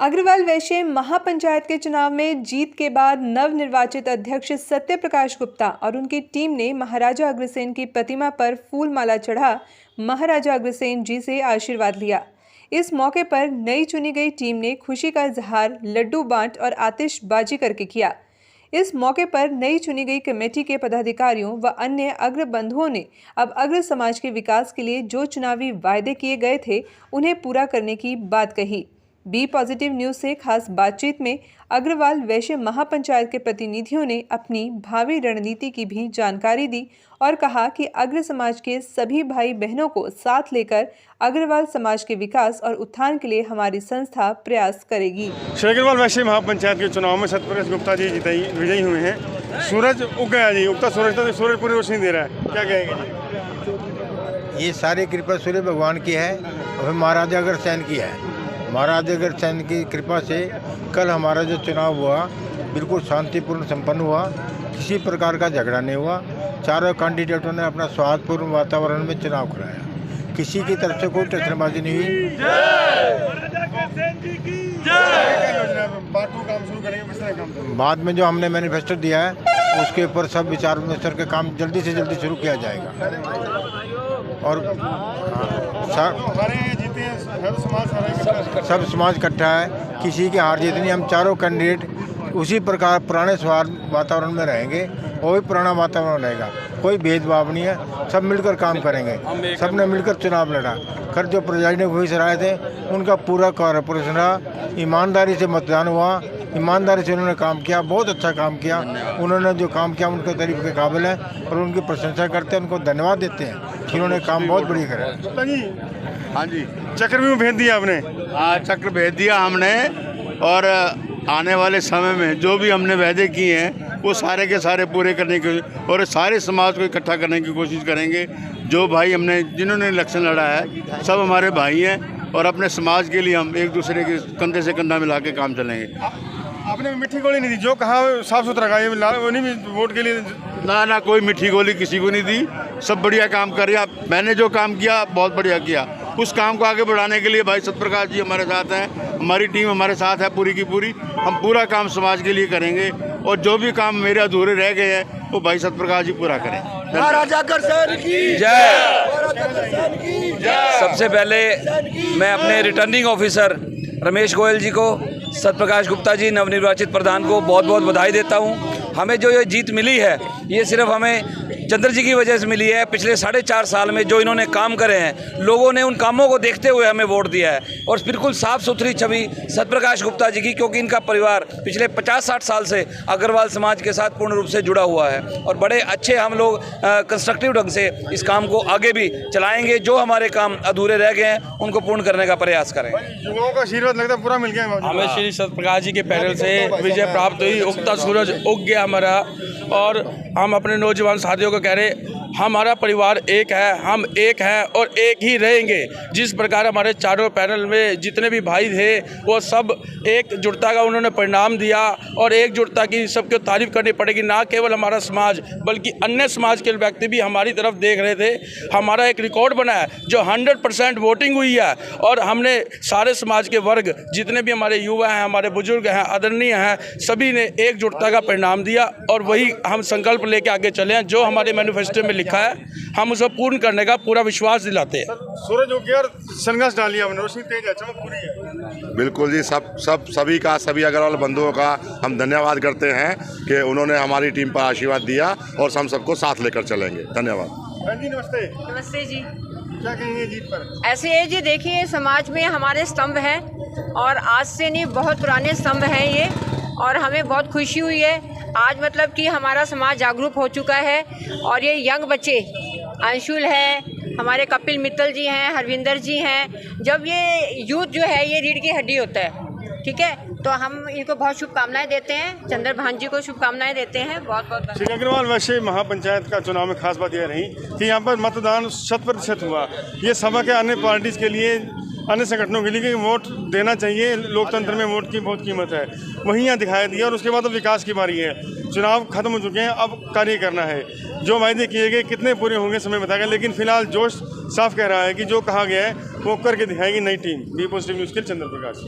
अग्रवाल वैश्य महापंचायत के चुनाव में जीत के बाद नवनिर्वाचित अध्यक्ष सत्य प्रकाश गुप्ता और उनकी टीम ने महाराजा अग्रसेन की प्रतिमा पर फूल माला चढ़ा महाराजा अग्रसेन जी से आशीर्वाद लिया। इस मौके पर नई चुनी गई टीम ने खुशी का इजहार लड्डू बांट और आतिशबाजी करके किया। इस मौके पर नई चुनी गई कमेटी के पदाधिकारियों व अन्य अग्र बंधुओं ने अब अग्र समाज के विकास के लिए जो चुनावी वायदे किए गए थे उन्हें पूरा करने की बात कही। बी पॉजिटिव न्यूज से खास बातचीत में अग्रवाल वैश्य महापंचायत के प्रतिनिधियों ने अपनी भावी रणनीति की भी जानकारी दी और कहा कि अग्र समाज के सभी भाई बहनों को साथ लेकर अग्रवाल समाज के विकास और उत्थान के लिए हमारी संस्था प्रयास करेगी। श्री अग्रवाल वैश्य महापंचायत के चुनाव में सत्य प्रकाश गुप्ता जी विजयी हुए हैं। सूरज उग गया जी, उगता सूरज था, सूरज पूरी रोशनी दे रहा है, क्या कहेंगे? ये सारी कृपा सूर्य भगवान की है और महाराजा अग्रसेन की है। महाराजा अग्रसेन की कृपा से कल हमारा जो चुनाव हुआ बिल्कुल शांतिपूर्ण संपन्न हुआ, किसी प्रकार का झगड़ा नहीं हुआ। चारों कैंडिडेटों ने अपना सौहार्दपूर्ण वातावरण में चुनाव कराया, किसी की तरफ से कोई टकराबाजी नहीं हुई। बाद में जो हमने मैनिफेस्टो दिया है उसके ऊपर सब विचार विमर्श के काम जल्दी से जल्दी शुरू किया जाएगा। और सब समाज इकट्ठा है, किसी की हार जीत नहीं। हम चारों कैंडिडेट उसी प्रकार पुराने सौहार्द वातावरण में रहेंगे, वही पुराना वातावरण रहेगा, कोई भेदभाव नहीं है, सब मिलकर काम करेंगे। सब ने मिलकर चुनाव लड़ा कर जो प्रेसिडेंट वही राय थे उनका पूरा कॉर्पोरेशन रहा। ईमानदारी से मतदान हुआ, ईमानदारी से उन्होंने काम किया, बहुत अच्छा काम किया। उन्होंने जो काम किया उनके तारीफ के काबिल है और उनकी प्रशंसा करते हैं, उनको धन्यवाद देते हैं कि उन्होंने काम बहुत बढ़िया करा। हाँ जी, चक्र भी भेज दिया आपने? हाँ, चक्र भेज दिया हमने और आने वाले समय में जो भी हमने वादे किए हैं वो सारे के सारे पूरे करने की और सारे समाज को इकट्ठा करने की कोशिश करेंगे। जो भाई हमने जिन्होंने इलेक्शन लड़ा है सब हमारे भाई हैं और अपने समाज के लिए हम एक दूसरे के कंधे से कंधा मिला के काम चलेंगे। आपने मीठी गोली नहीं दी, जो कहा साफ सुथरा कहा, वो नहीं वोट के लिए ना कोई मीठी गोली किसी को नहीं दी। सब बढ़िया काम कर रहा। मैंने जो काम किया बहुत बढ़िया किया। उस काम को आगे बढ़ाने के लिए भाई सत्य प्रकाश जी हमारे साथ हैं, हमारी टीम हमारे साथ है पूरी की पूरी। हम पूरा काम समाज के लिए करेंगे और जो भी काम मेरे अधूरे रह गए हैं वो भाई सत्य प्रकाश जी पूरा करें। महाराजा अग्रसेन की जय। सबसे पहले मैं अपने रिटर्निंग ऑफिसर रमेश गोयल जी को, सत्य प्रकाश गुप्ता जी नवनिर्वाचित प्रधान को बहुत बहुत बधाई देता हूं। हमें जो ये जीत मिली है ये सिर्फ हमें चंद्र जी की वजह से मिली है। पिछले 4.5 साल में जो इन्होंने काम करे हैं, लोगों ने उन कामों को देखते हुए हमें वोट दिया है और बिल्कुल साफ सुथरी छवि सत्य प्रकाश गुप्ता जी की, क्योंकि इनका परिवार पिछले 50-60 साल से अग्रवाल समाज के साथ पूर्ण रूप से जुड़ा हुआ है और बड़े अच्छे हम लोग कंस्ट्रक्टिव ढंग से इस काम को आगे भी चलाएंगे। जो हमारे काम अधूरे रह गए हैं उनको पूर्ण करने का प्रयास करें। युवाओं का आशीर्वाद लगता है पूरा मिल गया। हमें श्री सत्य प्रकाश जी के पैनल से विजय प्राप्त हुई। उगता सूरज उग गया हमारा और हम अपने नौजवान साथियों को कह रहे हमारा परिवार एक है, हम एक हैं और एक ही रहेंगे। जिस प्रकार हमारे चारों पैनल में जितने भी भाई थे वो सब एकजुटता का उन्होंने परिणाम दिया और एकजुटता की सबको तारीफ करनी पड़ेगी। ना केवल हमारा समाज बल्कि अन्य समाज के व्यक्ति भी हमारी तरफ देख रहे थे। हमारा एक रिकॉर्ड बना है जो 100% वोटिंग हुई है और हमने सारे समाज के वर्ग जितने भी हमारे युवा हैं, हमारे बुजुर्ग हैं, आदरणीय हैं, सभी ने एकजुटता का परिणाम दिया और वही हम संकल्प लेके आगे चले हैं। जो हमारे मैनिफेस्टो में लिखा है हम उसे पूर्ण करने का पूरा विश्वास दिलाते हैं। सूरज उग गया और सनग्लास डाल लिया हमने, रोशनी तेज है, चमक पूरी है। बिल्कुल जी, सभी अग्रवाल बंधुओं का हम धन्यवाद करते हैं कि उन्होंने हमारी टीम पर आशीर्वाद दिया और हम सबको साथ लेकर चलेंगे। धन्यवाद। जी नमस्ते। नमस्ते जी। क्या कहेंगे जीत पर? ऐसे है जी, देखिए समाज में हमारे स्तंभ हैं और आज से नहीं बहुत पुराने स्तंभ हैं ये और हमें बहुत खुशी हुई है आज, मतलब कि हमारा समाज जागरूक हो चुका है और ये यंग बच्चे अंशुल है, हमारे कपिल मित्तल जी हैं, हरविंदर जी हैं। जब ये यूथ जो है ये रीढ़ की हड्डी होता है, ठीक है, तो हम इनको बहुत शुभकामनाएं देते हैं। चंद्र भान जी को शुभकामनाएं देते हैं। बहुत बहुत श्री अग्रवाल वैश्य महापंचायत का चुनाव में खास बात यह रही कि यहाँ पर मतदान 100% हुआ। ये सभा के अन्य पार्टीज के लिए, अन्य संगठनों के लिए कि वोट देना चाहिए, लोकतंत्र में वोट की बहुत कीमत है, वहीं यहाँ दिखाई दिया। और उसके बाद अब विकास की बारी है। चुनाव खत्म हो चुके हैं, अब कार्य करना है। जो वायदे किए गए कितने पूरे होंगे समय बताएगा, लेकिन फिलहाल जोश साफ कह रहा है कि जो कहा गया है वो करके दिखाएगी नई टीम। बी पॉजिटिव न्यूज़ के लिए चंद्र प्रकाश।